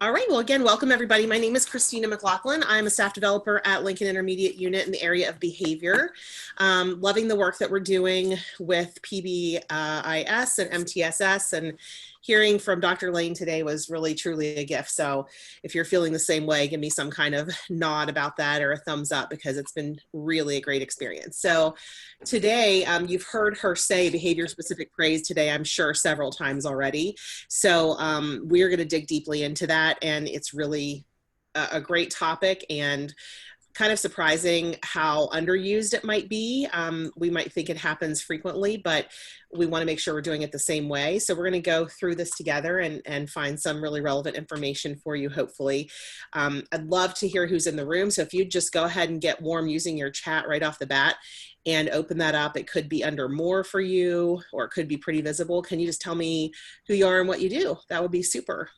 All right, well, again, welcome everybody. My name is Christina McLaughlin. I'm a staff developer at Lincoln Intermediate Unit in the area of behavior. Loving the work that we're doing with PBIS and MTSS, and hearing from Dr. Lane today was really truly a gift. So if you're feeling the same way, give me some kind of nod about that or a thumbs up, because it's been really a great experience. So today, you've heard her say behavior specific praise today, I'm sure several times already. So we're going to dig deeply into that, and it's really a great topic and kind of surprising how underused it might be. We might think it happens frequently, but we want to make sure we're doing it the same way. So we're going to go through this together and find some really relevant information for you, hopefully. I'd love to hear who's in the room. So if you just go ahead and get warm using your chat right off the bat and open that up, it could be under more for you, or it could be pretty visible. Can you just tell me who you are and what you do? That would be super.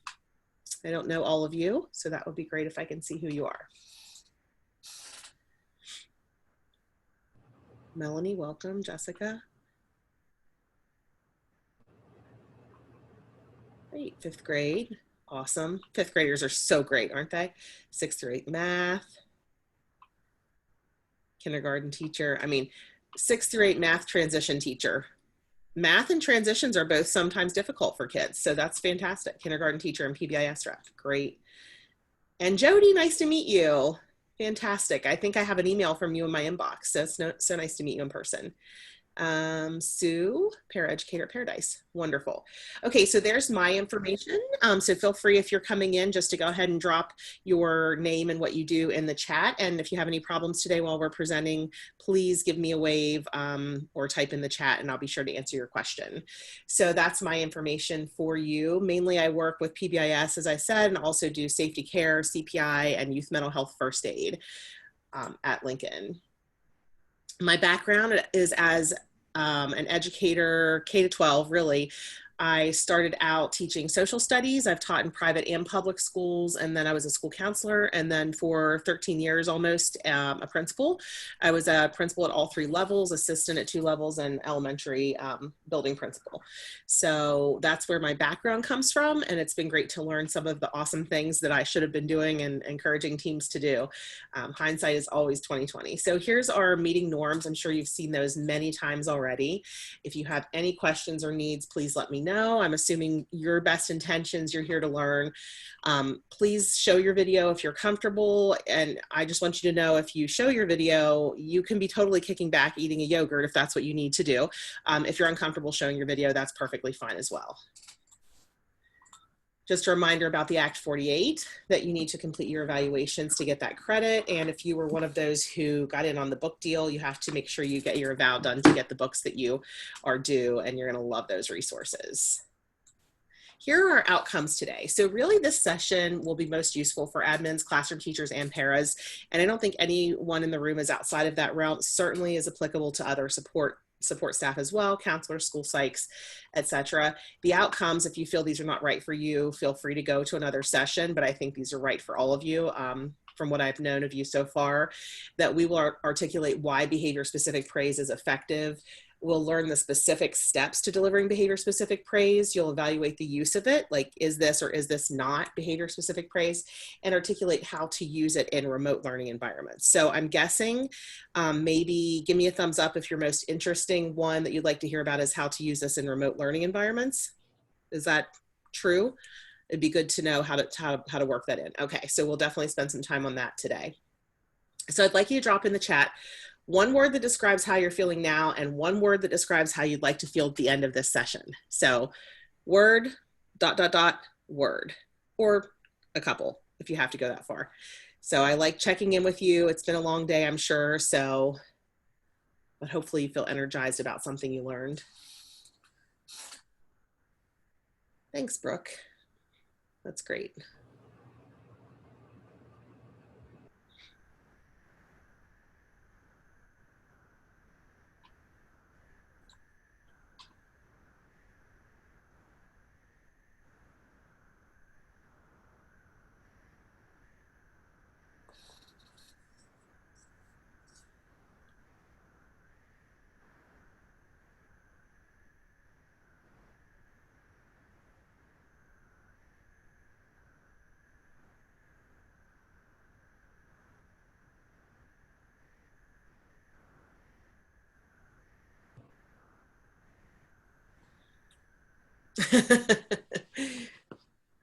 I don't know all of you, so that would be great if I can see who you are. Melanie, welcome. Jessica. Great, 5th grade. Awesome. 5th graders are so great, aren't they? 6th through 8th math. Kindergarten teacher. I mean, 6th through 8th math transition teacher. Math and transitions are both sometimes difficult for kids, so that's fantastic. Kindergarten teacher and PBIS rep. Great. And Jody, nice to meet you. Fantastic. I think I have an email from you in my inbox, so it's so nice to meet you in person. Sue, Paraeducator Paradise. Wonderful. Okay, so there's my information. So feel free, if you're coming in, just to go ahead and drop your name and what you do in the chat. And if you have any problems today while we're presenting, please give me a wave or type in the chat and I'll be sure to answer your question. So that's my information for you. Mainly I work with PBIS, as I said, and also do safety care, CPI, and youth mental health first aid at Lincoln. My background is as an educator, K-12 really. I started out teaching social studies. I've taught in private and public schools, and then I was a school counselor, and then for 13 years almost a principal. I was a principal at all 3 levels, assistant at 2 levels, and elementary building principal. So that's where my background comes from, and it's been great to learn some of the awesome things that I should have been doing and encouraging teams to do. Hindsight is always 2020. So here's our meeting norms. I'm sure you've seen those many times already. If you have any questions or needs, please let me know. I'm assuming your best intentions, you're here to learn. Please show your video if you're comfortable. And I just want you to know, if you show your video, you can be totally kicking back, eating a yogurt if that's what you need to do. If you're uncomfortable showing your video, that's perfectly fine as well. Just a reminder about the Act 48, that you need to complete your evaluations to get that credit. And if you were one of those who got in on the book deal, you have to make sure you get your eval done to get the books that you are due, and you're going to love those resources. Here are our outcomes today. So really this session will be most useful for admins, classroom teachers, and paras. And I don't think anyone in the room is outside of that realm. Certainly is applicable to other support staff as well, counselors, school psychs, etc. The outcomes, if you feel these are not right for you, feel free to go to another session, but I think these are right for all of you. From what I've known of you so far, that we will articulate why behavior-specific praise is effective. We'll learn the specific steps to delivering behavior-specific praise. You'll evaluate the use of it, like is this or is this not behavior-specific praise, and articulate how to use it in remote learning environments. So I'm guessing, maybe give me a thumbs up if your most interesting one that you'd like to hear about is how to use this in remote learning environments. Is that true? It'd be good to know how to work that in. Okay, so we'll definitely spend some time on that today. So I'd like you to drop in the chat one word that describes how you're feeling now and one word that describes how you'd like to feel at the end of this session. So word, ... word, or a couple if you have to go that far. So I like checking in with you. It's been a long day, I'm sure. So, but hopefully you feel energized about something you learned. Thanks, Brooke. That's great.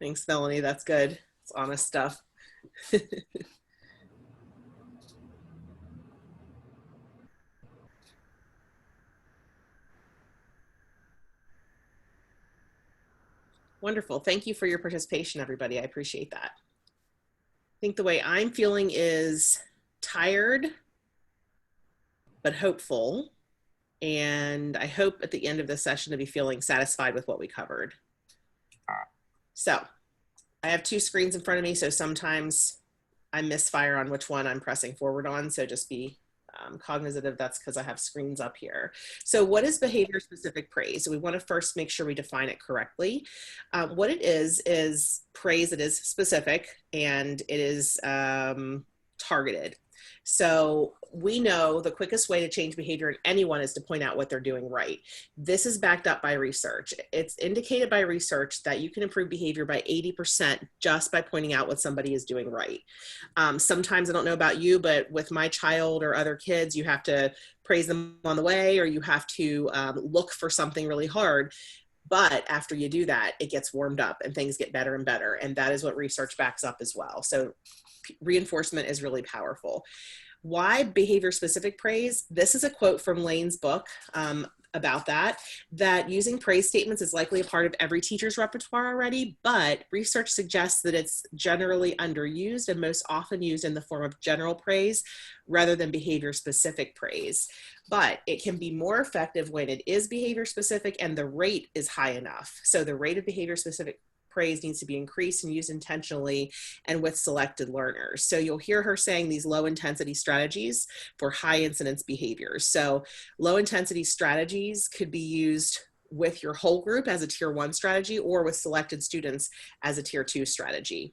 Thanks, Melanie. That's good. It's honest stuff. Wonderful. Thank you for your participation, everybody. I appreciate that. I think the way I'm feeling is tired, but hopeful. And I hope at the end of the session to be feeling satisfied with what we covered. So I have two screens in front of me, so sometimes I misfire on which one I'm pressing forward on. So just be cognizant of that's because I have screens up here. So what is behavior specific praise? So we want to first make sure we define it correctly. What it is praise that is specific and it is targeted. So we know the quickest way to change behavior in anyone is to point out what they're doing right. This is backed up by research. It's indicated by research that you can improve behavior by 80% just by pointing out what somebody is doing right. Sometimes, I don't know about you, but with my child or other kids, you have to praise them on the way, or you have to look for something really hard. But after you do that, it gets warmed up and things get better and better. And that is what research backs up as well. So reinforcement is really powerful. Why behavior specific praise? This is a quote from Lane's book about that using praise statements is likely a part of every teacher's repertoire already, but research suggests that it's generally underused and most often used in the form of general praise rather than behavior specific praise. But it can be more effective when it is behavior specific and the rate is high enough. So the rate of behavior specific praise needs to be increased and used intentionally and with selected learners. So you'll hear her saying these low intensity strategies for high incidence behaviors. So low intensity strategies could be used with your whole group as a tier 1 strategy or with selected students as a tier 2 strategy.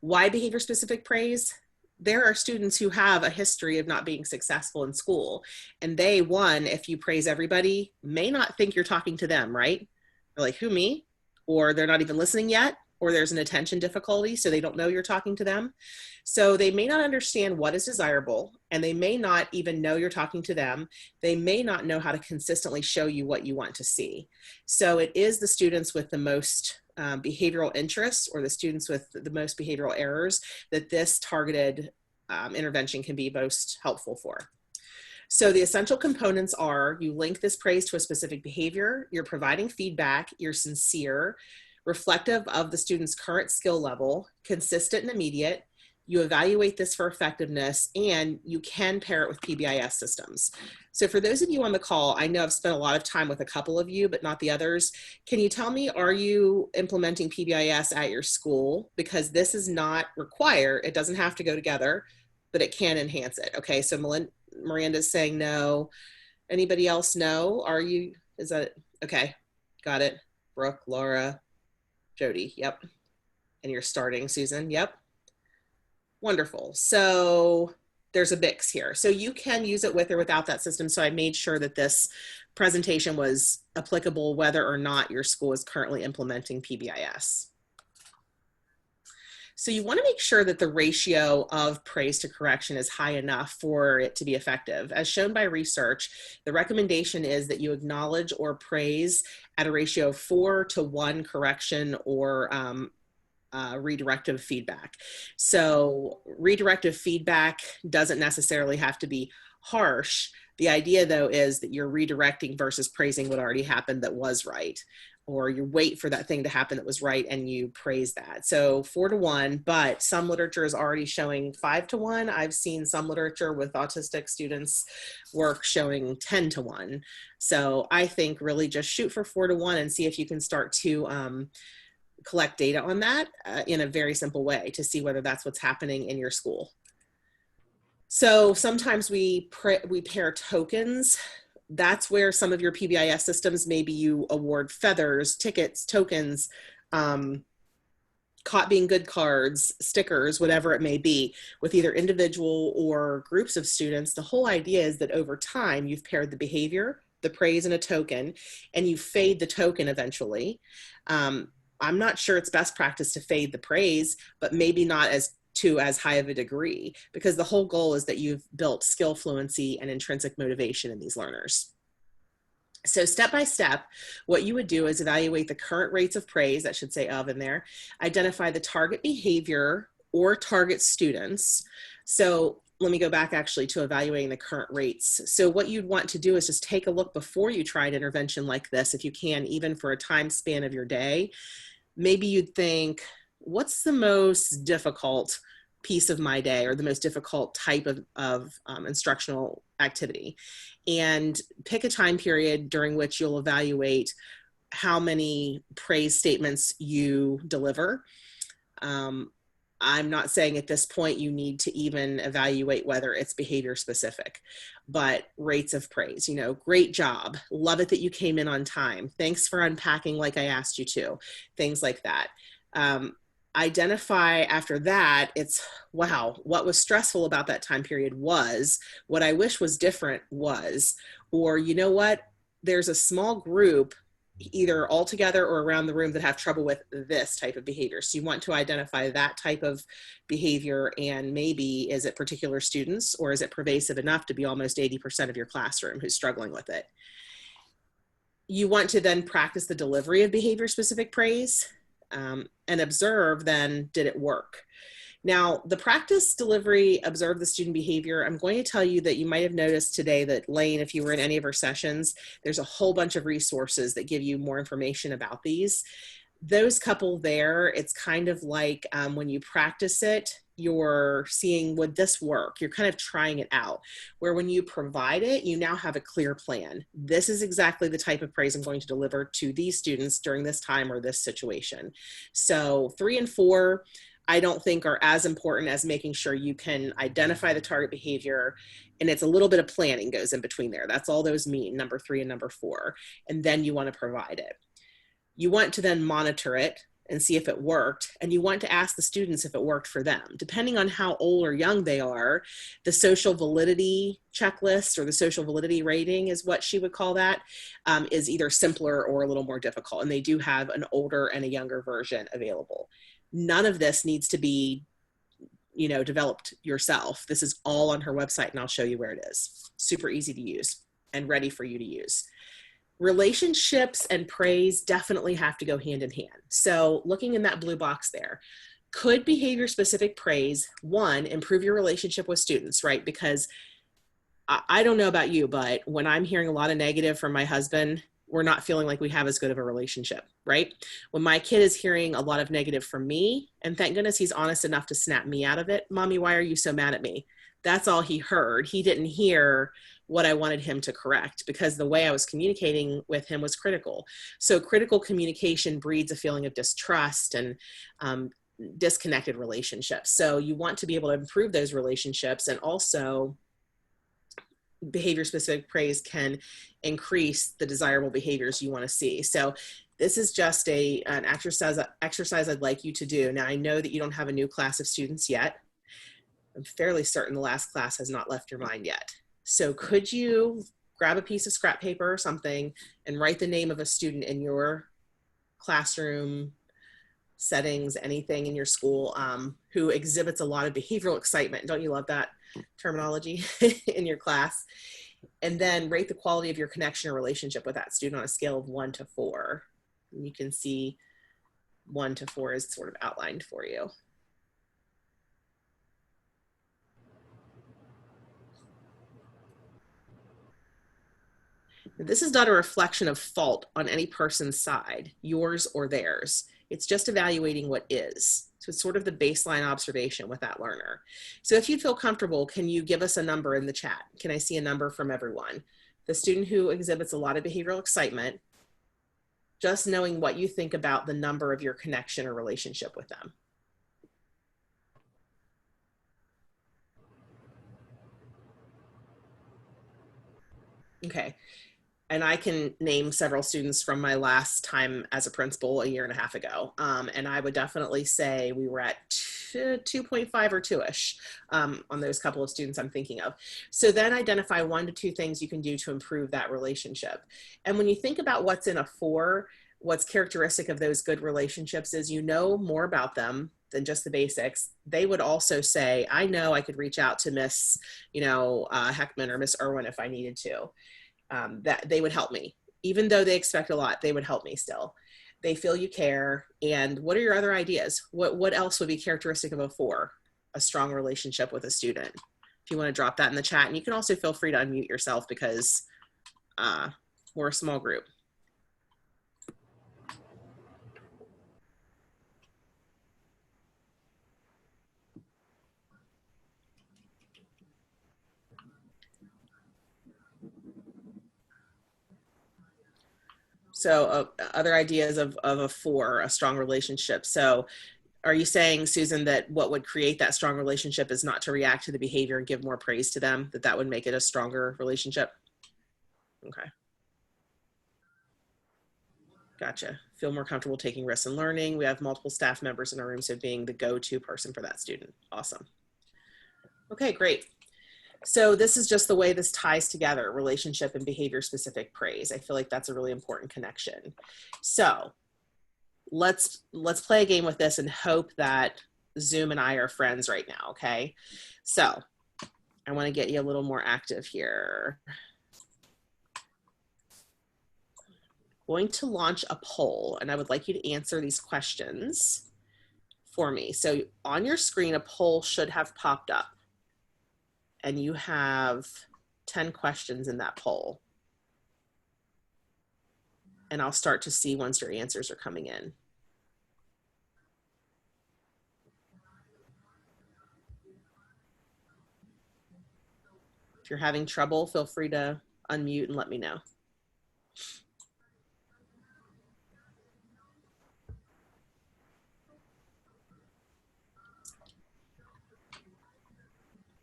Why behavior specific praise? There are students who have a history of not being successful in school, and they, one, if you praise everybody, may not think you're talking to them, right? They're like, who, me? Or they're not even listening yet, or there's an attention difficulty, so they don't know you're talking to them. So they may not understand what is desirable, and they may not even know you're talking to them. They may not know how to consistently show you what you want to see. So it is the students with the most behavioral interests or the students with the most behavioral errors that this targeted intervention can be most helpful for. So the essential components are you link this praise to a specific behavior, you're providing feedback, you're sincere, reflective of the student's current skill level, consistent and immediate, you evaluate this for effectiveness, and you can pair it with PBIS systems. So for those of you on the call, I know I've spent a lot of time with a couple of you, but not the others. Can you tell me, are you implementing PBIS at your school? Because this is not required. It doesn't have to go together, but it can enhance it. Okay, so Miranda's saying no. Anybody else no? Are you, is that, okay, got it. Brooke, Laura, Jody, yep. And you're starting, Susan, yep. Wonderful. So there's a mix here. So you can use it with or without that system. So I made sure that this presentation was applicable whether or not your school is currently implementing PBIS. So you want to make sure that the ratio of praise to correction is high enough for it to be effective. As shown by research, the recommendation is that you acknowledge or praise at a ratio of 4:1 correction or redirective feedback. So redirective feedback doesn't necessarily have to be harsh. The idea, though, is that you're redirecting versus praising what already happened that was right, or you wait for that thing to happen that was right and you praise that. So 4:1, but some literature is already showing 5:1. I've seen some literature with autistic students work showing 10:1. So I think really just shoot for 4:1 and see if you can start to collect data on that in a very simple way to see whether that's what's happening in your school. So sometimes we pair tokens. That's where some of your PBIS systems, maybe you award feathers, tickets, tokens, caught being good cards, stickers, whatever it may be, with either individual or groups of students. The whole idea is that over time, you've paired the behavior, the praise, and a token, and you fade the token eventually. I'm not sure it's best practice to fade the praise, but maybe not to as high of a degree, because the whole goal is that you've built skill fluency and intrinsic motivation in these learners. So step by step, what you would do is evaluate the current rates of praise, that should say of in there, identify the target behavior or target students. So let me go back actually to evaluating the current rates. So what you'd want to do is just take a look before you try an intervention like this, if you can, even for a time span of your day. Maybe you'd think, what's the most difficult piece of my day, or the most difficult type of instructional activity, and pick a time period during which you'll evaluate how many praise statements you deliver. I'm not saying at this point you need to even evaluate whether it's behavior specific, but rates of praise, great job, love it that you came in on time, thanks for unpacking like I asked you to, things like that. Identify after that, it's, wow, what was stressful about that time period was, what I wish was different was, or you know what, there's a small group either all together or around the room that have trouble with this type of behavior. So you want to identify that type of behavior, and maybe is it particular students, or is it pervasive enough to be almost 80% of your classroom who's struggling with it? You want to then practice the delivery of behavior specific praise. And observe then, did it work? Now, the practice, delivery, observe the student behavior. I'm going to tell you that you might have noticed today that Lane, if you were in any of our sessions, there's a whole bunch of resources that give you more information about these. Those couple there, it's kind of like when you practice it, you're seeing, would this work? You're kind of trying it out. Where when you provide it, you now have a clear plan. This is exactly the type of praise I'm going to deliver to these students during this time or this situation. So 3 and 4, I don't think are as important as making sure you can identify the target behavior, and it's a little bit of planning goes in between there. That's all those mean, number 3 and number 4. And then you want to provide it. You want to then monitor it and see if it worked, and you want to ask the students if it worked for them. Depending on how old or young they are, the social validity checklist, or the social validity rating is what she would call that, is either simpler or a little more difficult, and they do have an older and a younger version available. None of this needs to be developed yourself. This is all on her website, and I'll show you where it is. Super easy to use and ready for you to use. Relationships and praise definitely have to go hand in hand. So looking in that blue box there, could behavior specific praise, one, improve your relationship with students, right? Because I don't know about you, but when I'm hearing a lot of negative from my husband, we're not feeling like we have as good of a relationship, right? When my kid is hearing a lot of negative from me, and thank goodness he's honest enough to snap me out of it. Mommy, why are you so mad at me? That's all he heard. He didn't hear what I wanted him to correct, because the way I was communicating with him was critical. So critical communication breeds a feeling of distrust and disconnected relationships. So you want to be able to improve those relationships, and also behavior specific praise can increase the desirable behaviors you want to see. So this is just an exercise I'd like you to do. Now, I know that you don't have a new class of students yet. I'm fairly certain the last class has not left your mind yet. So could you grab a piece of scrap paper or something and write the name of a student in your classroom settings, anything in your school, who exhibits a lot of behavioral excitement? Don't you love that terminology in your class? And then rate the quality of your connection or relationship with that student on a scale of 1 to 4. And you can see 1 to 4 is sort of outlined for you. This is not a reflection of fault on any person's side, yours or theirs. It's just evaluating what is. So it's sort of the baseline observation with that learner. So if you feel comfortable, can you give us a number in the chat? Can I see a number from everyone? The student who exhibits a lot of behavioral excitement, just knowing what you think about the number of your connection or relationship with them. Okay. And I can name several students from my last time as a principal a year and a half ago. And I would definitely say we were at 2.5 or 2-ish on those couple of students I'm thinking of. So then identify 1 to 2 things you can do to improve that relationship. And when you think about what's in a 4, what's characteristic of those good relationships is you know more about them than just the basics. They would also say, I know I could reach out to Miss, Heckman or Miss Irwin if I needed to. That they would help me. Even though they expect a lot, they would help me still. They feel you care. And what are your other ideas? What else would be characteristic of a 4? A strong relationship with a student. If you want to drop that in the chat, and you can also feel free to unmute yourself because we're a small group. So other ideas of a 4, a strong relationship. So are you saying, Susan, that what would create that strong relationship is not to react to the behavior and give more praise to them, that would make it a stronger relationship? Okay. Gotcha. Feel more comfortable taking risks and learning. We have multiple staff members in our room, so being the go-to person for that student. Awesome. Okay, great. So this is just the way this ties together, relationship and behavior specific praise. I feel like that's a really important connection. So let's play a game with this and hope that Zoom and I are friends right now, okay? So I want to get you a little more active here. Going to launch a poll, and I would like you to answer these questions for me. So on your screen, a poll should have popped up, and you have 10 questions in that poll. And I'll start to see once your answers are coming in. If you're having trouble, feel free to unmute and let me know.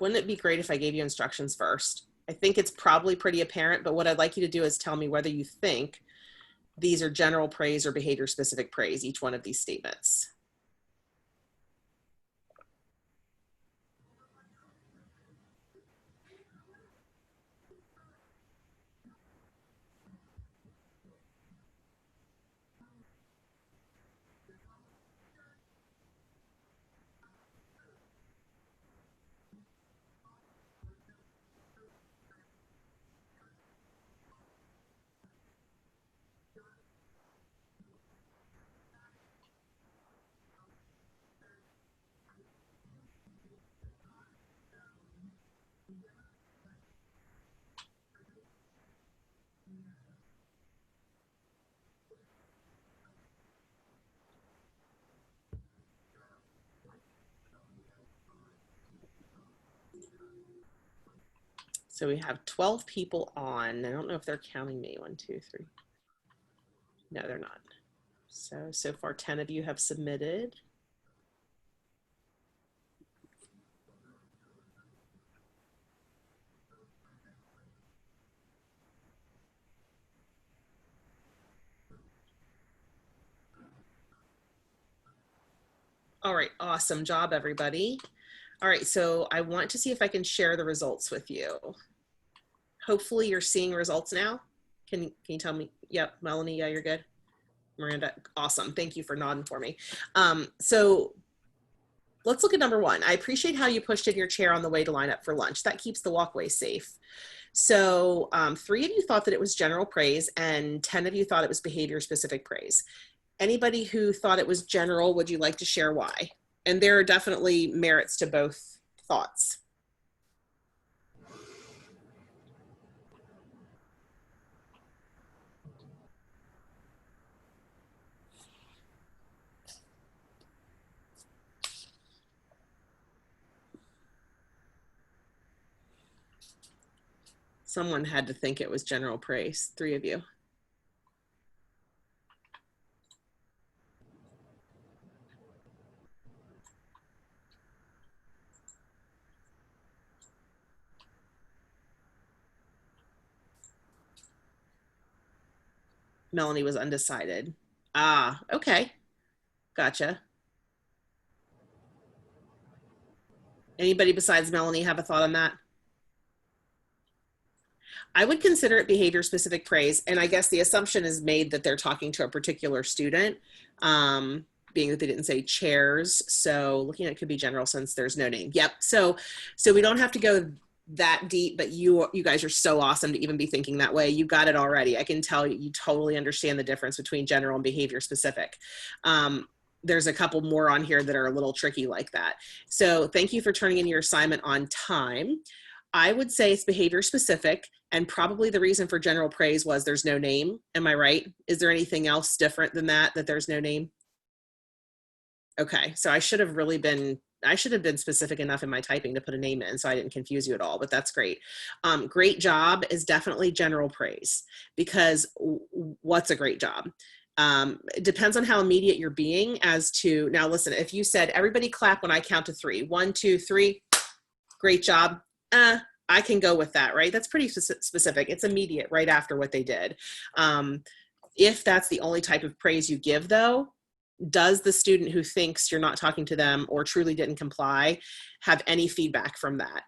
Wouldn't it be great if I gave you instructions first? I think it's probably pretty apparent, but what I'd like you to do is tell me whether you think these are general praise or behavior specific praise, each one of these statements. So we have 12 people on. I don't know if they're counting me. 1, 2, 3. No, they're not. So far 10 of you have submitted. All right, awesome job, everybody. All right, so I want to see if I can share the results with you. Hopefully you're seeing results now. Can you tell me? Yep, Melanie, yeah, you're good. Miranda, awesome. Thank you for nodding for me. So let's look at number 1. I appreciate how you pushed in your chair on the way to line up for lunch. That keeps the walkway safe. So 3 of you thought that it was general praise and 10 of you thought it was behavior specific praise. Anybody who thought it was general, would you like to share why? And there are definitely merits to both thoughts. Someone had to think it was general praise, 3 of you. Melanie was undecided. Ah, okay. Gotcha. Anybody besides Melanie have a thought on that? I would consider it behavior specific praise. And I guess the assumption is made that they're talking to a particular student, being that they didn't say chairs. So looking at it could be general since there's no name. Yep. So we don't have to go that deep, but you guys are so awesome to even be thinking that way. You got it already. I can tell you totally understand the difference between general and behavior specific. There's a couple more on here that are a little tricky like that. So thank you for turning in your assignment on time. I would say it's behavior specific, and probably the reason for general praise was there's no name. Am I right? Is there anything else different than that there's no name? Okay, so I should have been specific enough in my typing to put a name in so I didn't confuse you at all, but that's great. Great job is definitely general praise, because what's a great job? It depends on how immediate you're being as to, now listen, if you said everybody clap when I count to 3, 1, 2, 3, great job. I can go with that, right? That's pretty specific. It's immediate right after what they did. If that's the only type of praise you give though, does the student who thinks you're not talking to them or truly didn't comply have any feedback from that?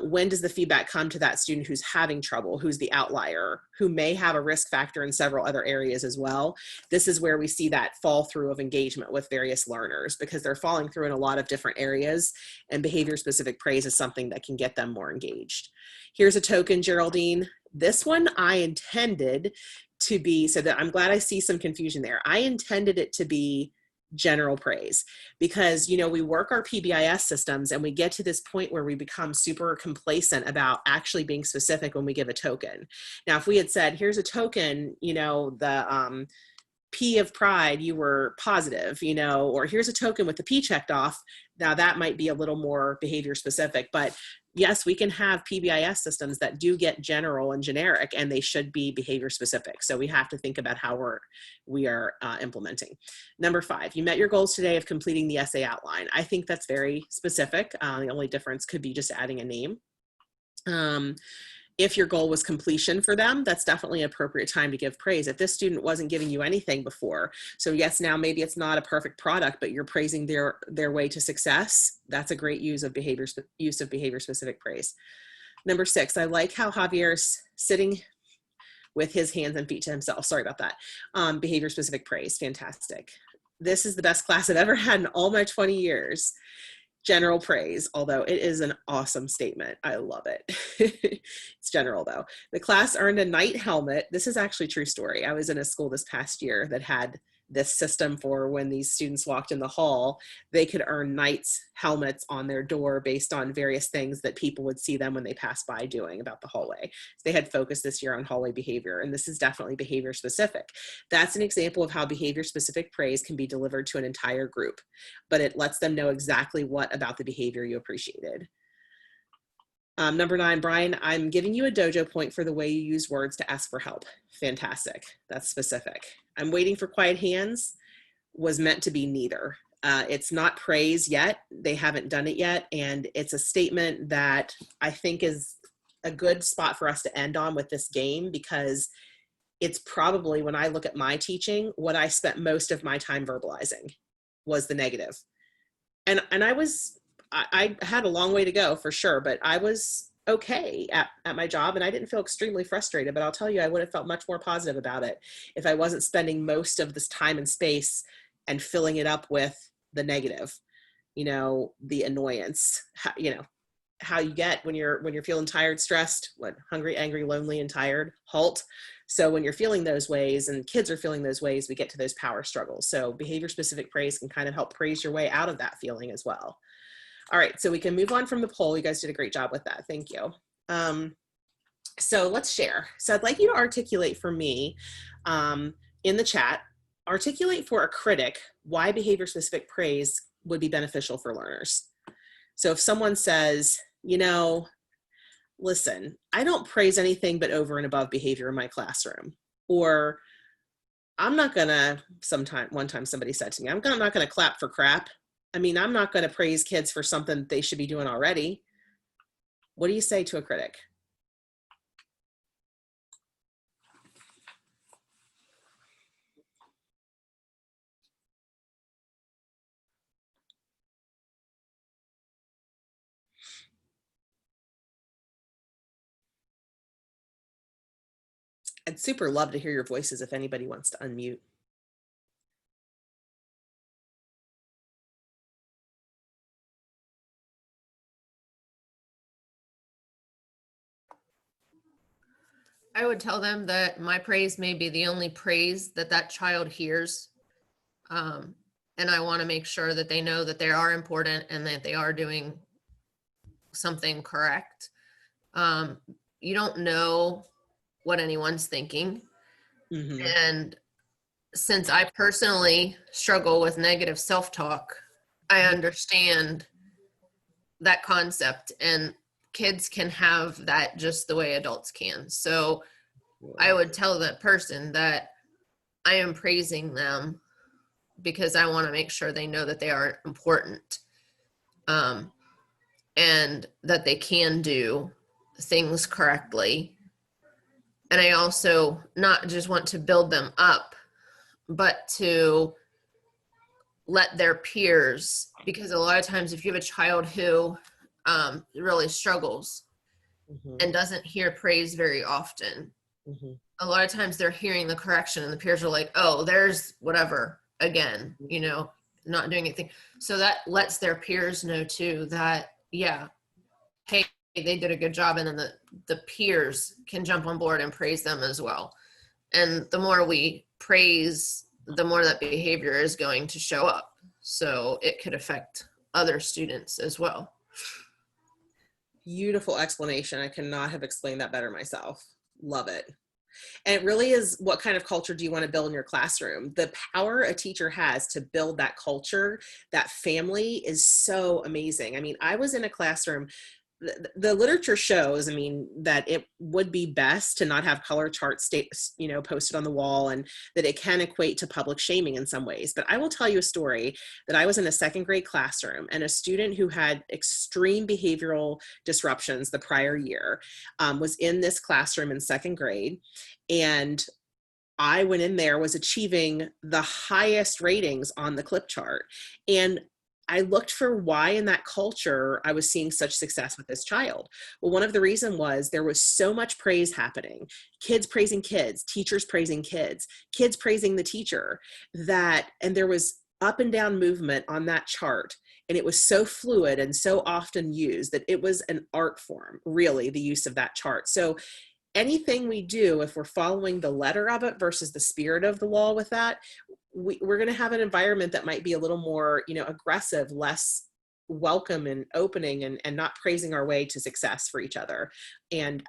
When does the feedback come to that student who's having trouble, who's the outlier, who may have a risk factor in several other areas as well? This is where we see that fall through of engagement with various learners, because they're falling through in a lot of different areas, and behavior specific praise is something that can get them more engaged. Here's a token, Geraldine. This one I intended to be, so that I'm glad I see some confusion there. I intended it to be general praise, because we work our PBIS systems and we get to this point where we become super complacent about actually being specific when we give a token. Now, if we had said, here's a token, the P of pride, you were positive, or here's a token with the P checked off. Now that might be a little more behavior specific, but yes, we can have PBIS systems that do get general and generic, and they should be behavior specific. So we have to think about how we are implementing. Number 5, you met your goals today of completing the essay outline. I think that's very specific. The only difference could be just adding a name. If your goal was completion for them, that's definitely an appropriate time to give praise. If this student wasn't giving you anything before, so yes, now maybe it's not a perfect product, but you're praising their way to success, that's a great use of behavior specific praise. Number 6, I like how Javier's sitting with his hands and feet to himself. Sorry about that. Behavior specific praise, fantastic. This is the best class I've ever had in all my 20 years. General praise, although it is an awesome statement. I love it. It's general though. The class earned a Knight helmet. This is actually a true story. I was in a school this past year that had this system for when these students walked in the hall, they could earn Knight's helmets on their door based on various things that people would see them when they passed by doing about the hallway. So they had focused this year on hallway behavior, and this is definitely behavior specific. That's an example of how behavior specific praise can be delivered to an entire group, but it lets them know exactly what about the behavior you appreciated. Number 9, Brian, I'm giving you a dojo point for the way you use words to ask for help. Fantastic. That's specific. I'm waiting for quiet hands was meant to be neither. It's not praise yet. They haven't done it yet. And it's a statement that I think is a good spot for us to end on with this game, because it's probably, when I look at my teaching, what I spent most of my time verbalizing was the negative. And I had a long way to go for sure, but I was okay at my job, and I didn't feel extremely frustrated, but I'll tell you, I would have felt much more positive about it if I wasn't spending most of this time and space and filling it up with the negative, the annoyance, how you get when you're feeling tired, stressed, hungry, angry, lonely, and tired, halt. So when you're feeling those ways and kids are feeling those ways, we get to those power struggles. So behavior specific praise can kind of help praise your way out of that feeling as well. All right, so we can move on from the poll. You guys did a great job with that. Thank you. So let's share. So I'd like you to articulate for me in the chat, articulate for a critic why behavior specific praise would be beneficial for learners. So if someone says, listen, I don't praise anything but over and above behavior in my classroom, or I'm not gonna, one time somebody said to me, I'm not gonna clap for crap. I mean, I'm not gonna praise kids for something they should be doing already. What do you say to a critic? I'd super love to hear your voices if anybody wants to unmute. I would tell them that my praise may be the only praise that that child hears. And I want to make sure that they know that they are important and that they are doing something correct. Um, you don't know what anyone's thinking. Mm-hmm. And since I personally struggle with negative self-talk, I understand that concept, and kids can have that just the way adults can. So I would tell that person that I am praising them because I want to make sure they know that they are important, and that they can do things correctly. And I also not just want to build them up, but to let their peers, because a lot of times if you have a child who really struggles Mm-hmm. and doesn't hear praise very often, Mm-hmm. a lot of times they're hearing the correction and the peers are like, oh, there's whatever again, you know, not doing anything. So that lets their peers know too that, yeah, hey, they did a good job. And then the peers can jump on board and praise them as well. And the more we praise, the more that behavior is going to show up. So it could affect other students as well. Beautiful explanation. I cannot have explained that better myself. Love it. And it really is, what kind of culture do you want to build in your classroom? The power a teacher has to build that culture, that family, is so amazing. I mean, I was in a classroom, the literature shows, I mean, that it would be best to not have color charts posted on the wall, and that it can equate to public shaming in some ways. But I will tell you a story that I was in a second grade classroom, and a student who had extreme behavioral disruptions the prior year was in this classroom in second grade. And I went in there, was achieving the highest ratings on the clip chart. And I looked for why in that culture I was seeing such success with this child. Well, one of the reasons was there was so much praise happening. Kids praising kids, teachers praising kids, kids praising the teacher, and there was up and down movement on that chart. And it was so fluid and so often used that it was an art form, really, the use of that chart. So anything we do, if we're following the letter of it versus the spirit of the law with that, we're going to have an environment that might be a little more, aggressive, less welcome and opening, and not praising our way to success for each other. And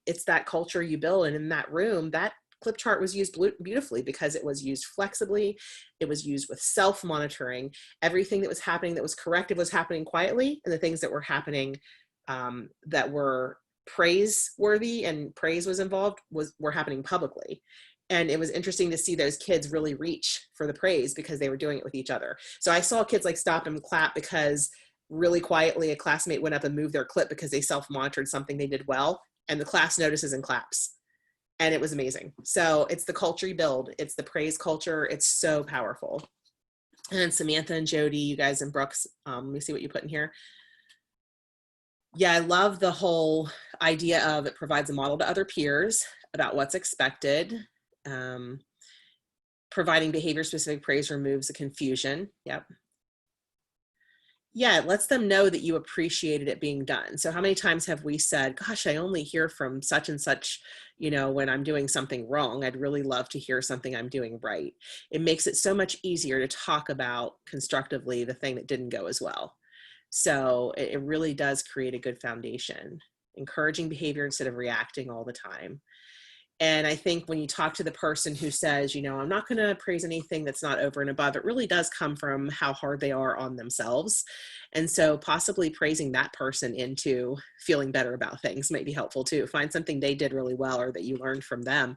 it's that culture you build. And in that room, that clip chart was used beautifully because it was used flexibly. It was used with self-monitoring. Everything that was happening that was corrective was happening quietly, and the things that were happening that were praiseworthy and praise was involved were happening publicly. And it was interesting to see those kids really reach for the praise because they were doing it with each other. So I saw kids like stop and clap because really quietly a classmate went up and moved their clip because they self-monitored something they did well, and the class notices and claps. And it was amazing. So it's the culture you build. It's the praise culture. It's so powerful. And then Samantha and Jody, you guys, and Brooks, let me see what you put in here. Yeah, I love the whole idea of it provides a model to other peers about what's expected. Providing behavior-specific praise removes the confusion. Yep. Yeah, it lets them know that you appreciated it being done. So how many times have we said, gosh, I only hear from such and such, when I'm doing something wrong. I'd really love to hear something I'm doing right. It makes it so much easier to talk about constructively the thing that didn't go as well. So it really does create a good foundation, encouraging behavior instead of reacting all the time. And I think when you talk to the person who says, I'm not going to praise anything that's not over and above, it really does come from how hard they are on themselves. And so possibly praising that person into feeling better about things might be helpful too. Find something they did really well or that you learned from them.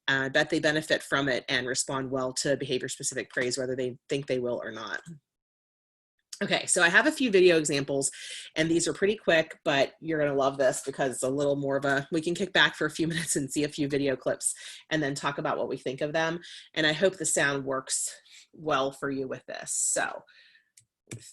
I bet they benefit from it and respond well to behavior-specific praise, whether they think they will or not. Okay, so I have a few video examples, and these are pretty quick, but you're going to love this because it's a little more of we can kick back for a few minutes and see a few video clips and then talk about what we think of them. And I hope the sound works well for you with this. So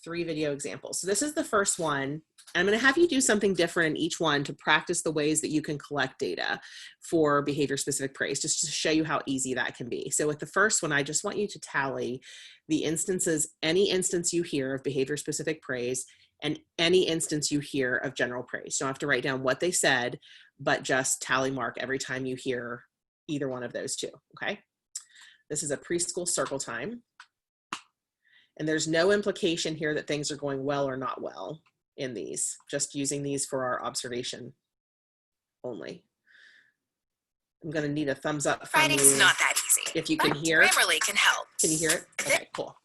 3 video examples. So this is the first one. I'm going to have you do something different in each one to practice the ways that you can collect data for behavior-specific praise, just to show you how easy that can be. So with the first one, I just want you to tally the instances, any instance you hear of behavior-specific praise, and any instance you hear of general praise. You don't have to write down what they said, but just tally mark every time you hear either one of those two, okay? This is a preschool circle time. And there's no implication here that things are going well or not well in these, just using these for our observation only. I'm gonna need a thumbs up from Writing's you not that easy. if you can hear. Grammarly can help. Can you hear it? Okay, cool.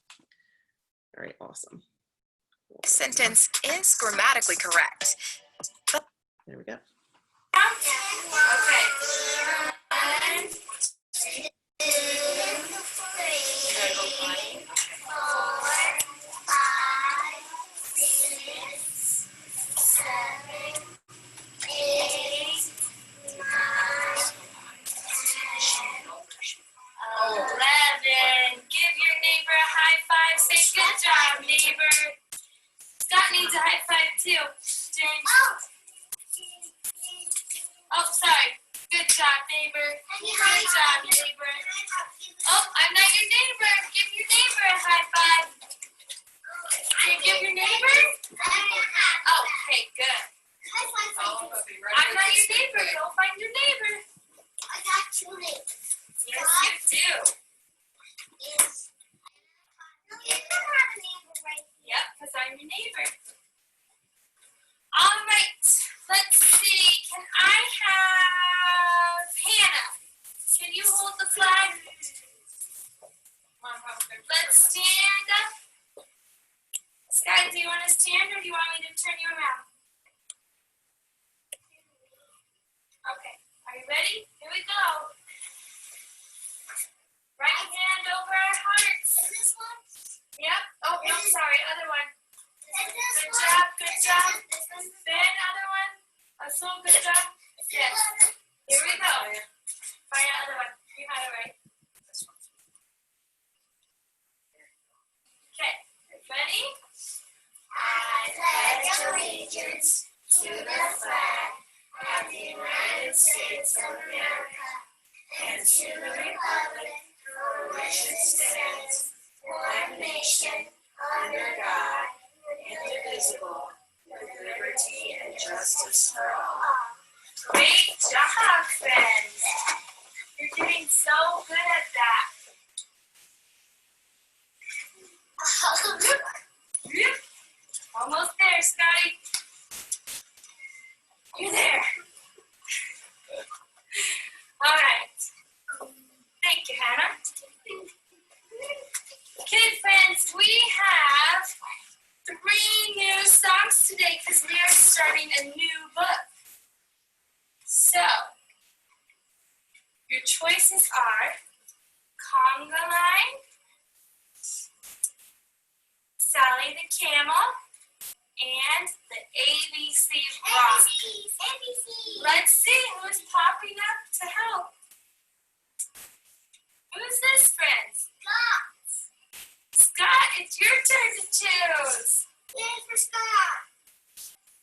All right, awesome. Sentence is grammatically correct. There we go. Okay. 11. Give your neighbor a high five. Say good job, neighbor. Scott needs a high five too. Oh, sorry. Good job, neighbor. Good job, neighbor. Oh, I'm not your neighbor. Give your neighbor a high five. Can you give your neighbor? Oh, okay, good. I'm not your neighbor. Go find your neighbor. I got 2 neighbors. Yes, you do. Yep, because I'm your neighbor. All right, let's see. Can I have Hannah? Can you hold the flag? Let's stand up. Sky, do you want to stand or do you want me to turn you around? Okay, are you ready? Here we go. Right hand over our hearts. This one? Yep. Oh, no, sorry, other one. And this Good one? job, good job. This one? Then other one. Also, good job. Yes. Here we go. Find the other one. You had it right. Okay, ready? I pledge allegiance to the flag of the United States of America and to the republic for which it stands, one nation, under God, indivisible, with liberty and justice for all. Great job, friends. You're doing so good at that. Almost there, Scotty. You're there. All right. Thank you, Hannah. Okay, friends, we have 3 new songs today because we are starting a new book. So, your choices are Conga Line, Sally the Camel, and the ABC Rock. ABC. Let's see who's popping up to help. Who's this, friends? Scott, it's your turn to choose. Yay for Scott.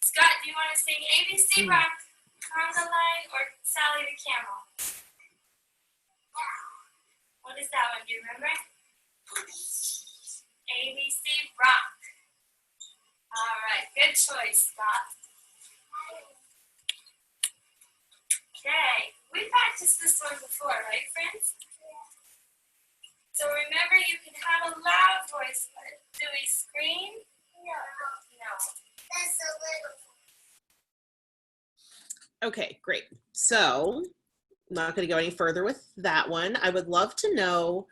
Scott, do you want to sing ABC Rock, Conga Line, or Sally the Camel? What is that one? Do you remember? ABC Rock. All right, good choice, Scott. Okay, we practiced this one before, right, friends? So remember, you can have a loud voice, but do we scream? No. That's a little. Okay, great. So I'm not going to go any further with that one. I would love to know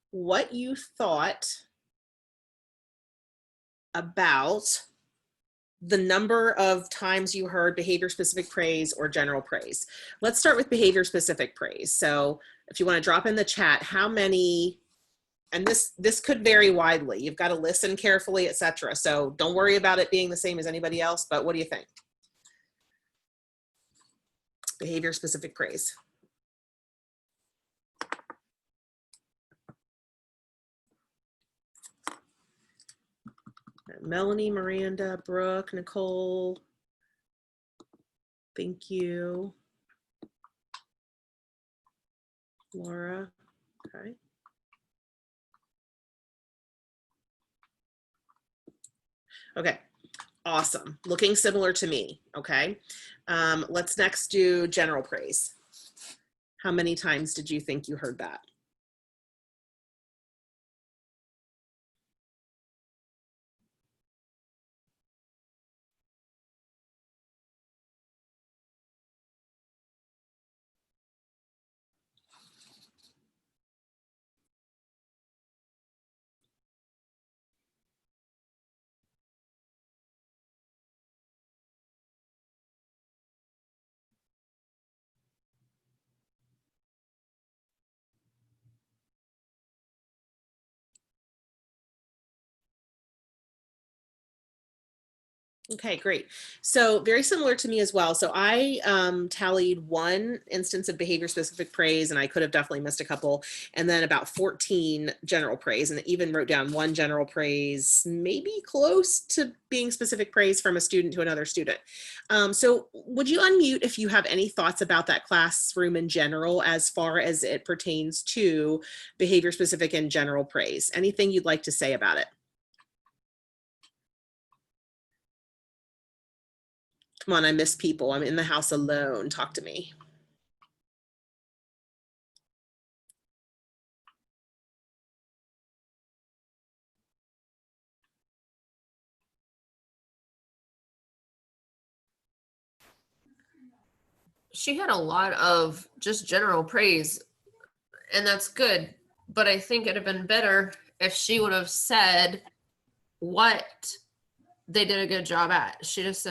what you thought about the number of times you heard behavior specific praise or general praise. Let's start with behavior specific praise. So if you want to drop in the chat, how many, and this could vary widely. You've got to listen carefully, etc. So don't worry about it being the same as anybody else, but what do you think? Behavior specific praise. Melanie, Miranda, Brooke, Nicole. Thank you. Laura. Okay. Okay. Awesome. Looking similar to me. Okay. Let's next do general praise. How many times did you think you heard that? Okay, great. So very similar to me as well. So I tallied one instance of behavior specific praise, and I could have definitely missed a couple, and then about 14 general praise, and even wrote down one general praise, maybe close to being specific praise from a student to another student. So would you unmute if you have any thoughts about that classroom in general as far as it pertains to behavior specific and general praise? Anything you'd like to say about it? Come on, I miss people. I'm in the house alone. Talk to me. She had a lot of just general praise, and that's good. But I think it'd have been better if she would have said what they did a good job at. She just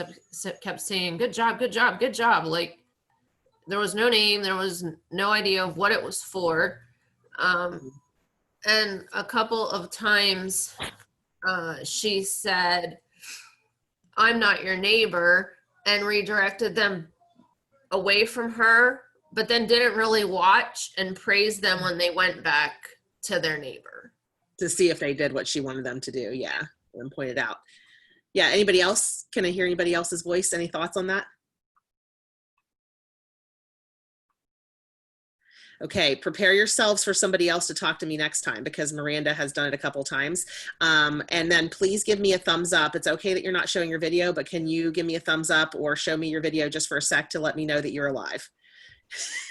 kept saying, good job, good job, good job. Like, there was no name, there was no idea of what it was for. And a couple of times she said, I'm not your neighbor, and redirected them away from her, but then didn't really watch and praise them when they went back to their neighbor. To see if they did what she wanted them to do. Yeah, and pointed out. Yeah, anybody else? Can I hear anybody else's voice? Any thoughts on that? Okay, prepare yourselves for somebody else to talk to me next time, because Miranda has done it a couple times. And then please give me a thumbs up. It's okay that you're not showing your video, but can you give me a thumbs up or show me your video just for a sec to let me know that you're alive?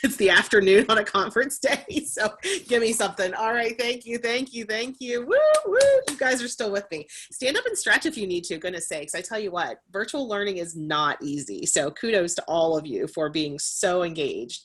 It's the afternoon on a conference day, so give me something. All right, thank you, thank you, thank you. Woo, woo, you guys are still with me. Stand up and stretch if you need to, goodness sakes. I tell you what, virtual learning is not easy, so kudos to all of you for being so engaged.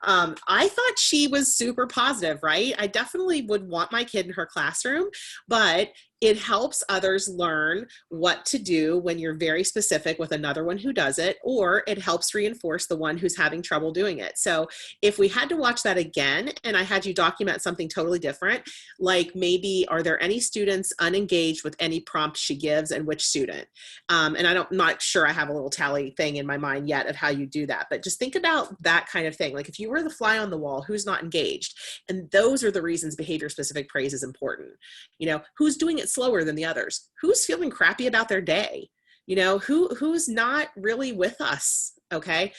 I thought she was super positive, right? I definitely would want my kid in her classroom, but it helps others learn what to do when you're very specific with another one who does it, or it helps reinforce the one who's having trouble doing it. So if we had to watch that again and I had you document something totally different, like maybe are there any students unengaged with any prompt she gives and which student? And I'm not sure I have a little tally thing in my mind yet of how you do that, but just think about that kind of thing. Like if you were the fly on the wall, who's not engaged? And those are the reasons behavior specific praise is important. You know, who's doing it slower than the others? Who's feeling crappy about their day? You know, who's not really with us? Okay.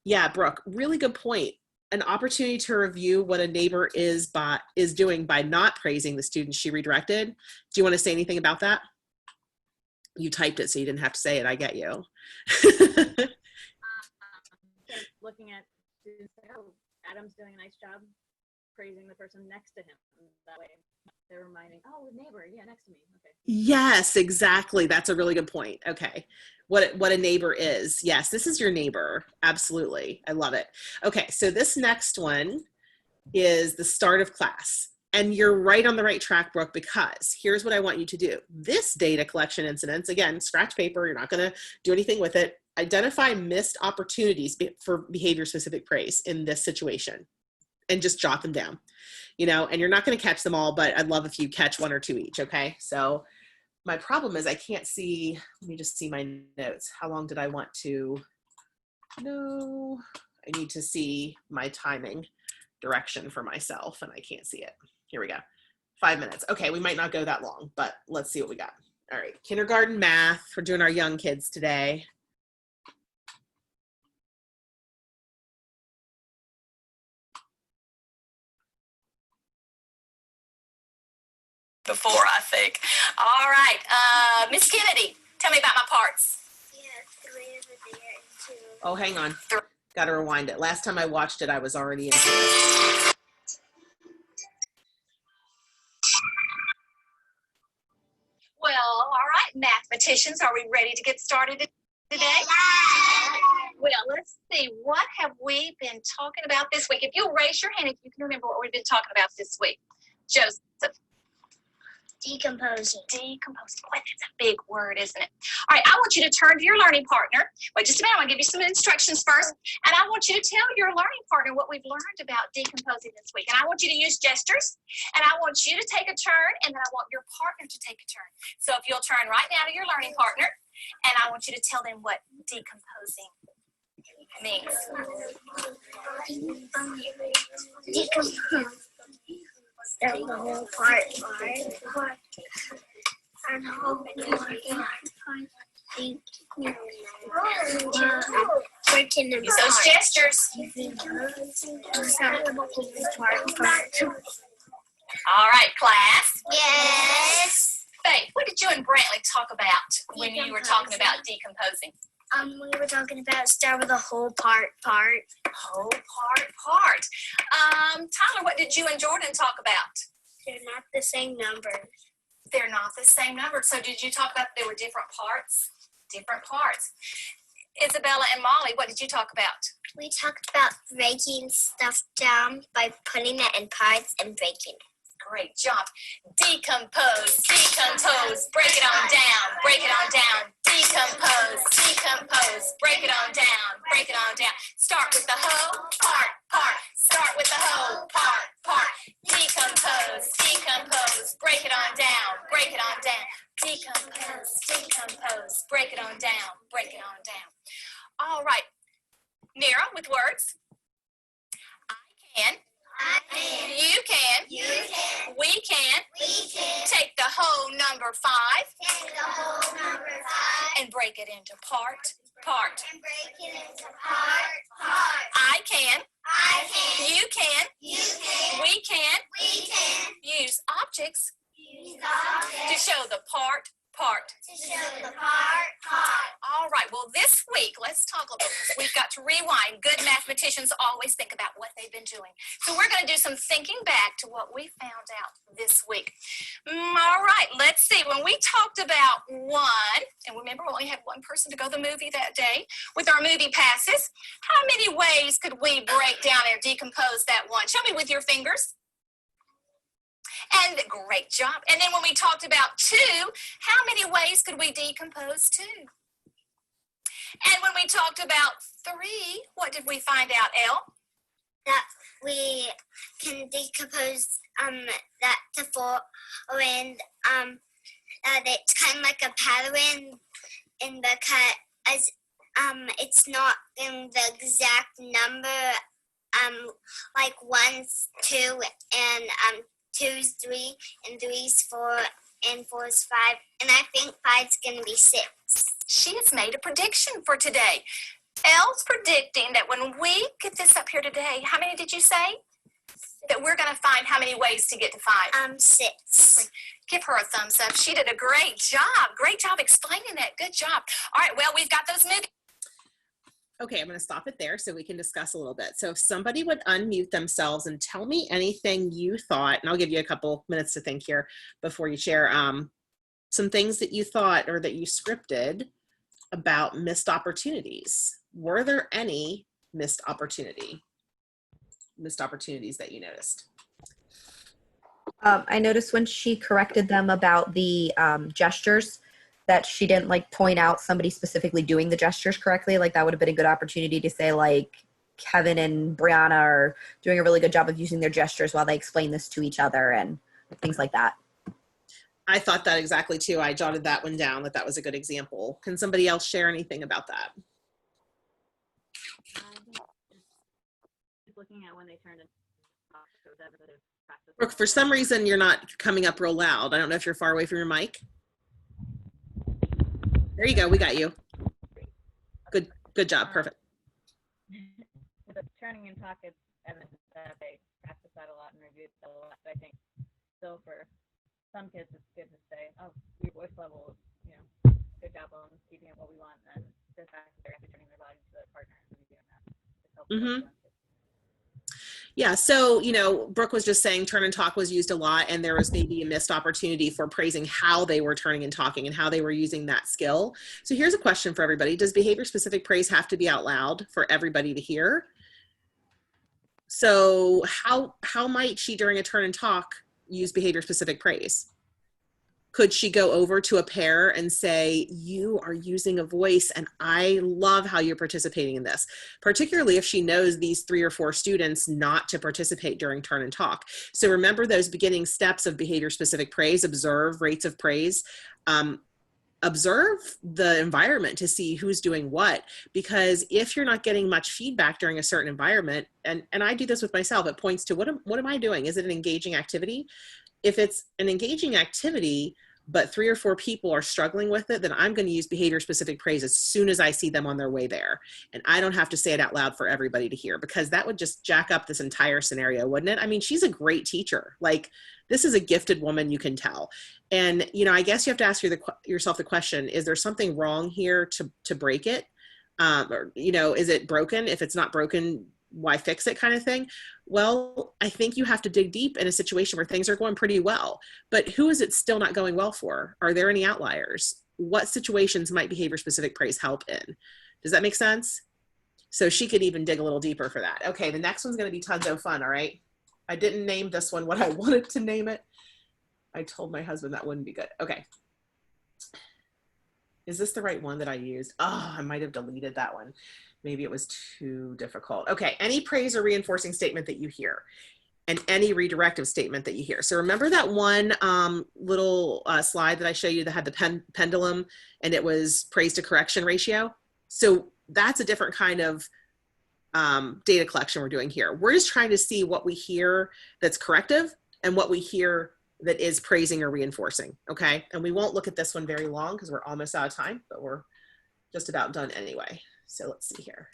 Yeah, Brooke, really good point. An opportunity to review what a neighbor is doing by not praising the students she redirected. Do you want to say anything about that? You typed it, so you didn't have to say it. I get you. Looking at students, oh, Adam's doing a nice job praising the person next to him. That way they're reminding, oh, neighbor, yeah, next to me. Okay. Yes, exactly. That's a really good point. Okay. What a neighbor is. Yes, this is your neighbor. Absolutely. I love it. Okay, so this next one is the start of class. And you're right on the right track, Brooke, because here's what I want you to do. This data collection incidents, again, scratch paper, you're not going to do anything with it. Identify missed opportunities for behavior specific praise in this situation and just jot them down, you know, and you're not going to catch them all, but I'd love if you catch one or two each. Okay. So my problem is I can't see, let me just see my notes. How long did I want to, no, I need to see my timing direction for myself and I can't see it. Here we go. 5 minutes. Okay, we might not go that long, but let's see what we got. All right, kindergarten math. We're doing our young kids today. Before, I think. All right, Miss Kennedy, tell me about my parts. Oh, hang on. Got to rewind it. Last time I watched it, I was already into it. Well, all right, mathematicians, are we ready to get started today? Well, let's see. What have we been talking about this week? If you'll raise your hand if you can remember what we've been talking about this week. Joseph. Decomposing. Decomposing. Boy, that's a big word, isn't it? All right, I want you to turn to your learning partner. Wait just a minute. I'm going to give you some instructions first. And I want you to tell your learning partner what we've learned about decomposing this week. And I want you to use gestures. And I want you to take a turn. And then I want your partner to take a turn. So if you'll turn right now to your learning partner. And I want you to tell them what decomposing means. Decompose. The whole part. And whole breaking them Use those gestures. All right, class. Yes. Faith, what did you and Brantley talk about when you were talking about decomposing? We were talking about start with a whole part. Whole part. Tyler, what did you and Jordan talk about? They're not the same number. They're not the same number. So did you talk about there were different parts? Different parts. Isabella and Molly, what did you talk about? We talked about breaking stuff down by putting it in parts and breaking it. Great job. Decompose, break it on down, decompose, break it on down, start with the whole part, start with the whole part, decompose, break it on down, decompose, break it on down. All right, Mira with words. I can. You can. We can. Take the whole number 5. And break it into part. I can. You can. We can. Use objects to show the part. All right, well, this week, let's talk about this. We've got to rewind. Good mathematicians always think about what they've been doing. So we're going to do some thinking back to what we found out this week. All right, let's see. When we talked about one, and remember we only had one person to go to the movie that day with our movie passes, how many ways could we break down or decompose that one? Show me with your fingers. And great job. And then when we talked about 2, how many ways could we decompose 2? And when we talked about 3, what did we find out, Elle? That we can decompose that to 4, and that it's kind of like a pattern in the cut, as it's not in the exact number, like 1's 2 and 2's 3 and 3's 4 and 4's 5, and I think 5's gonna be 6. She has made a prediction for today. Elle's predicting that when we get this up here today, how many did you say? That we're going to find how many ways to get to 5? 6. Give her a thumbs up. She did a great job. Great job explaining that. Good job. All right, well, we've got those movies. Okay, I'm going to stop it there so we can discuss a little bit. So if somebody would unmute themselves and tell me anything you thought, and I'll give you a couple minutes to think here before you share some things that you thought or that you scripted about missed opportunities. Were there any missed opportunities that you noticed? I noticed when she corrected them about the gestures that she didn't like point out somebody specifically doing the gestures correctly. Like that would have been a good opportunity to say like Kevin and Brianna are doing a really good job of using their gestures while they explain this to each other and things like that. I thought that exactly too. I jotted that one down, that was a good example. Can somebody else share anything about that? Just looking at when they turned it off, so that was a practice. Brooke, for some reason you're not coming up real loud. I don't know if you're far away from your mic. There you go. We got you. Good job. Perfect. The turning and talk is evidence that they practice that a lot and review it a lot. So I think still for some kids it's good to say, oh, your voice level is, good job on keeping it what we want, and the fact that they're actually turning their body to it. Mm-hmm. Yeah, so, Brooke was just saying turn and talk was used a lot, and there was maybe a missed opportunity for praising how they were turning and talking and how they were using that skill. So here's a question for everybody. Does behavior specific praise have to be out loud for everybody to hear? So how might she during a turn and talk use behavior specific praise? Could she go over to a pair and say, you are using a voice and I love how you're participating in this, particularly if she knows these 3 or 4 students not to participate during turn and talk. So remember those beginning steps of behavior specific praise, observe rates of praise, observe the environment to see who's doing what, because if you're not getting much feedback during a certain environment, and I do this with myself, it points to what am I doing? Is it an engaging activity? If it's an engaging activity, but 3 or 4 people are struggling with it, then I'm going to use behavior specific praise as soon as I see them on their way there. And I don't have to say it out loud for everybody to hear, because that would just jack up this entire scenario, wouldn't it? I mean, she's a great teacher. Like, this is a gifted woman, you can tell. And, I guess you have to ask yourself the question, is there something wrong here to break it? Or, is it broken? If it's not broken, why fix it, kind of thing? Well, I think you have to dig deep in a situation where things are going pretty well, but who is it still not going well for? Are there any outliers? What situations might behavior specific praise help in? Does that make sense? So she could even dig a little deeper for that. Okay, the next one's going to be tons of fun. All right. I didn't name this one what I wanted to name it. I told my husband that wouldn't be good. Okay. Is this the right one that I used? Oh, I might have deleted that one. Maybe it was too difficult. Okay, any praise or reinforcing statement that you hear, and any redirective statement that you hear. So remember that one little slide that I showed you that had the pendulum, and it was praise to correction ratio? So that's a different kind of data collection we're doing here. We're just trying to see what we hear that's corrective and what we hear that is praising or reinforcing, okay? And we won't look at this one very long because we're almost out of time, but we're just about done anyway. So let's see here.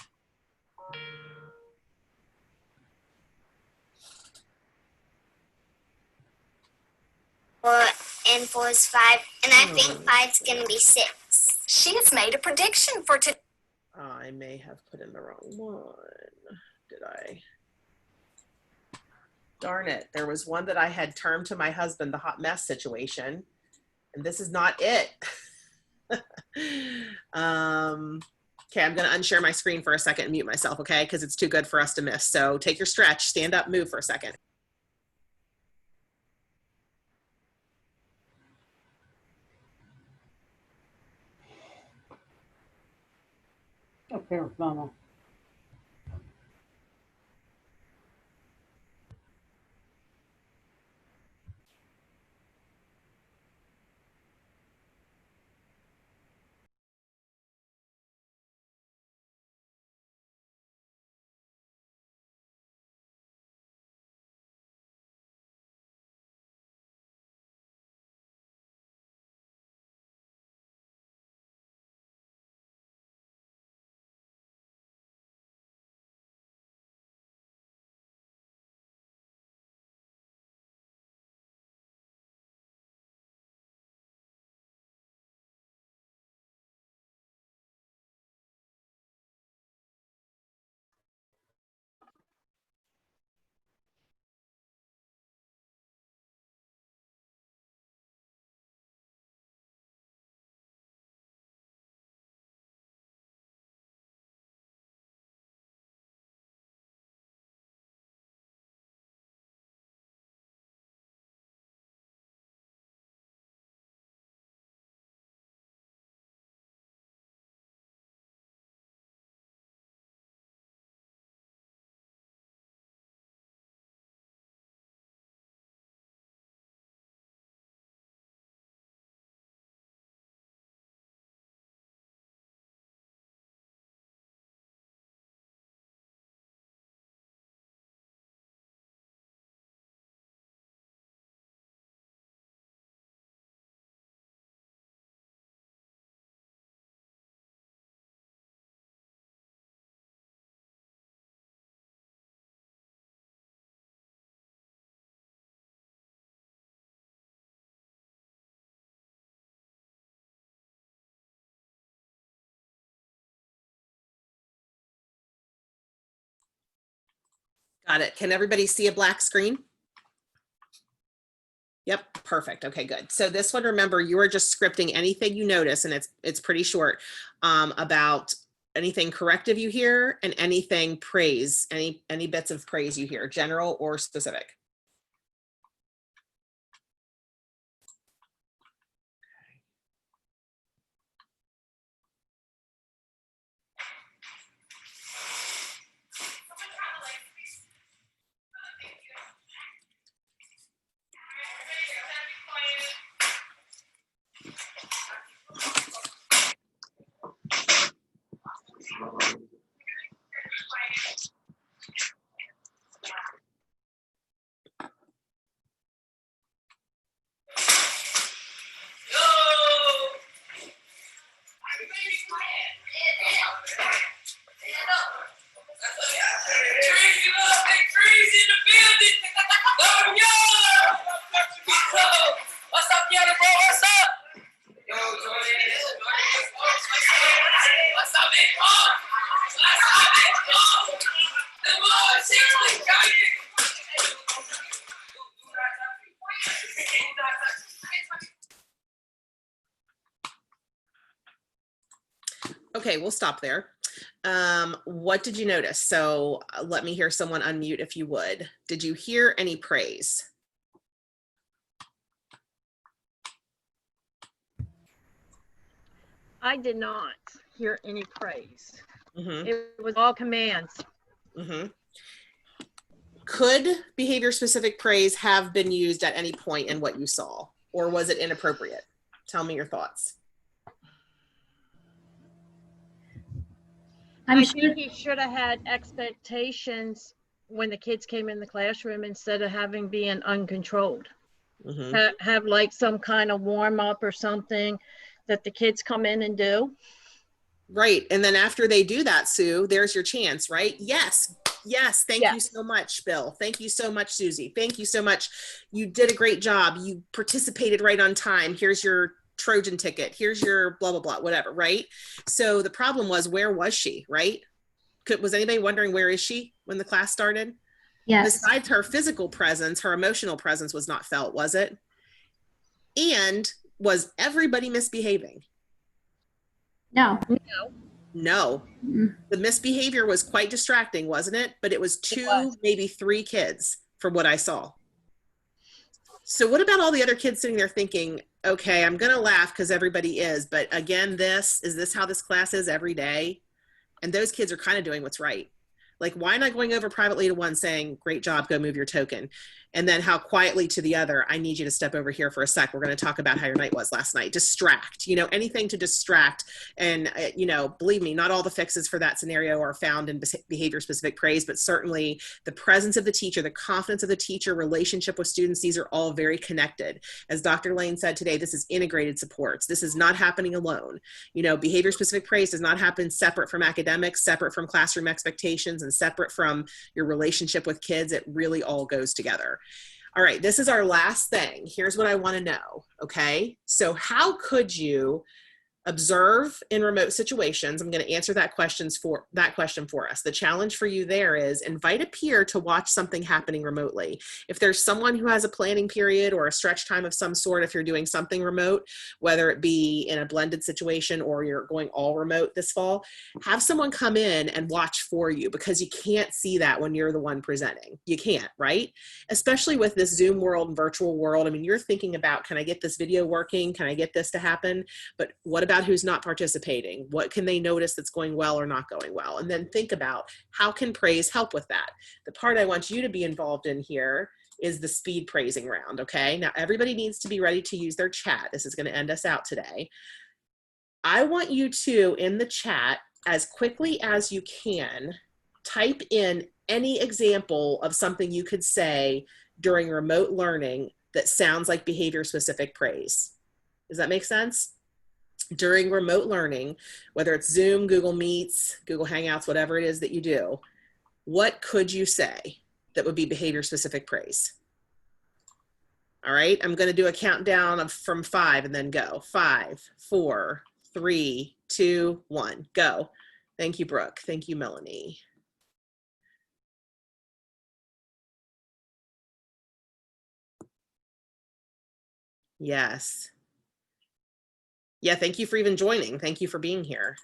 And 4 is 5, and I think 5's going to be 6. She has made a prediction for today. I may have put in the wrong one. Did I? Darn it. There was one that I had termed to my husband the hot mess situation, and this is not it. Okay, I'm going to unshare my screen for a second and mute myself, okay? Because it's too good for us to miss. So take your stretch, stand up, move for a second. Up here, Mama. Got it. Can everybody see a black screen? Yep, perfect. Okay, good. So this one, remember, you are just scripting anything you notice, and it's pretty short, about anything corrective you hear and anything praise, any bits of praise you hear, general or specific. What's up, Yoda bro? What's up? Yo, Jordan. What's up, big bro? What's up, big bro? The ball is seriously coming. Okay, we'll stop there. What did you notice? So let me hear someone unmute if you would. Did you hear any praise? I did not hear any praise. Mm-hmm. It was all commands. Mm-hmm. Could behavior specific praise have been used at any point in what you saw, or was it inappropriate? Tell me your thoughts. I think he should have had expectations when the kids came in the classroom instead of having being uncontrolled. Mm-hmm. Have like some kind of warm up or something that the kids come in and do. Right. And then after they do that, Sue, there's your chance, right? Yes. Yes. Thank you so much, Bill. Thank you so much, Susie. Thank you so much. You did a great job. You participated right on time. Here's your Trojan ticket. Here's your blah, blah, blah, whatever. Right. So the problem was, where was she? Right. Was anybody wondering where is she when the class started? Yes. Besides her physical presence, her emotional presence was not felt, was it? And was everybody misbehaving? No. No. Mm. The misbehavior was quite distracting, wasn't it? But it was two, maybe three kids from what I saw. So what about all the other kids sitting there thinking, okay, I'm going to laugh because everybody is, but again, is this how this class is every day? And those kids are kind of doing what's right. Like, why not going over privately to one saying, great job, go move your token? And then how quietly to the other, I need you to step over here for a sec. We're going to talk about how your night was last night. Distract, anything to distract. And, believe me, not all the fixes for that scenario are found in behavior specific praise, but certainly the presence of the teacher, the confidence of the teacher, relationship with students, these are all very connected. As Dr. Lane said today, this is integrated supports. This is not happening alone. Behavior specific praise does not happen separate from academics, separate from classroom expectations, and separate from your relationship with kids. It really all goes together. All right, this is our last thing. Here's what I want to know, okay? So how could you observe in remote situations? I'm going to answer that question for us. The challenge for you there is invite a peer to watch something happening remotely. If there's someone who has a planning period or a stretch time of some sort, if you're doing something remote, whether it be in a blended situation or you're going all remote this fall, have someone come in and watch for you, because you can't see that when you're the one presenting. You can't, right? Especially with this Zoom world and virtual world. I mean, you're thinking about, can I get this video working? Can I get this to happen? But what about who's not participating? What can they notice that's going well or not going well? And then think about, how can praise help with that? The part I want you to be involved in here is the speed praising round, okay? Now everybody needs to be ready to use their chat. This is going to end us out today. I want you to, in the chat, as quickly as you can, type in any example of something you could say during remote learning that sounds like behavior specific praise. Does that make sense? During remote learning, whether it's Zoom, Google Meets, Google Hangouts, whatever it is that you do, what could you say that would be behavior specific praise? All right, I'm going to do a countdown from 5 and then go. 5, 4, 3, 2, 1, go. Thank you, Brooke. Thank you, Melanie. Yes. Yeah, thank you for even joining. Thank you for being here.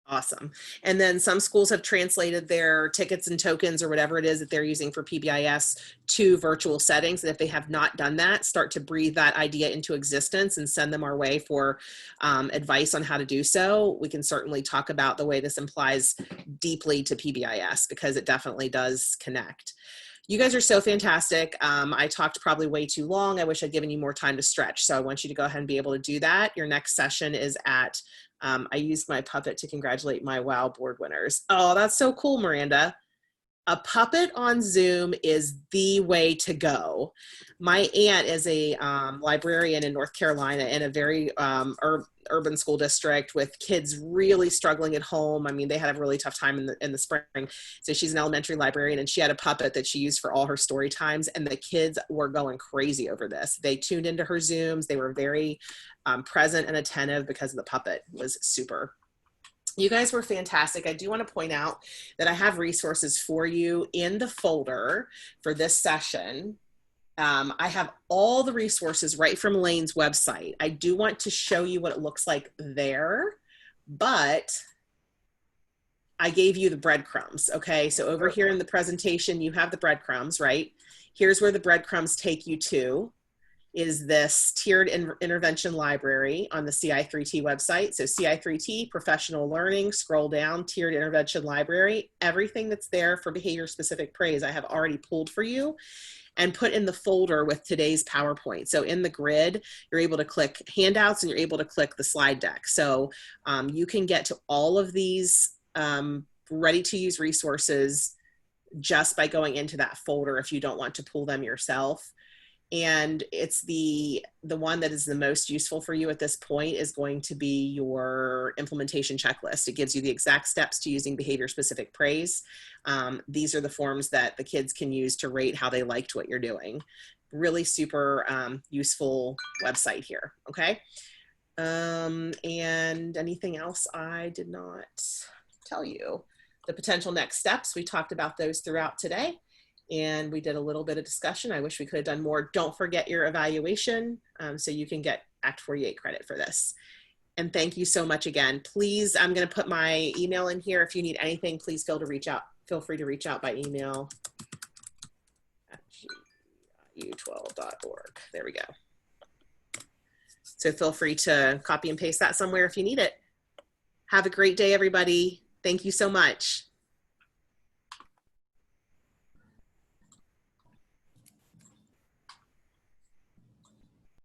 Awesome. And then some schools have translated their tickets and tokens or whatever it is that they're using for PBIS to virtual settings. And if they have not done that, start to breathe that idea into existence and send them our way for advice on how to do so. We can certainly talk about the way this applies deeply to PBIS because it definitely does connect. You guys are so fantastic. I talked probably way too long. I wish I'd given you more time to stretch. So I want you to go ahead and be able to do that. Your next session is at, I used my puppet to congratulate my WOW board winners. Oh, that's so cool, Miranda. A puppet on Zoom is the way to go. My aunt is a librarian in North Carolina in a very urban school district with kids really struggling at home. I mean, they had a really tough time in the spring. So she's an elementary librarian, and she had a puppet that she used for all her story times, and the kids were going crazy over this. They tuned into her Zooms. They were very present and attentive because the puppet was super. You guys were fantastic. I do want to point out that I have resources for you in the folder for this session. I have all the resources right from Lane's website. I do want to show you what it looks like there, but I gave you the breadcrumbs, okay? So over here in the presentation, you have the breadcrumbs, right? Here's where the breadcrumbs take you to. Is this tiered intervention library on the CI3T website. So CI3T, professional learning, scroll down, tiered intervention library. Everything that's there for behavior specific praise, I have already pulled for you and put in the folder with today's PowerPoint. So in the grid, you're able to click handouts and you're able to click the slide deck. So you can get to all of these ready to use resources just by going into that folder if you don't want to pull them yourself. And it's the one that is the most useful for you at this point is going to be your implementation checklist. It gives you the exact steps to using behavior specific praise. These are the forms that the kids can use to rate how they liked what you're doing. Really super useful website here, okay? And anything else I did not tell you? The potential next steps, we talked about those throughout today. And we did a little bit of discussion. I wish we could have done more. Don't forget your evaluation so you can get Act 48 credit for this. And thank you so much again. Please, I'm going to put my email in here. If you need anything, please feel free to reach out by email at u12.org. There we go. So feel free to copy and paste that somewhere if you need it. Have a great day, everybody. Thank you so much.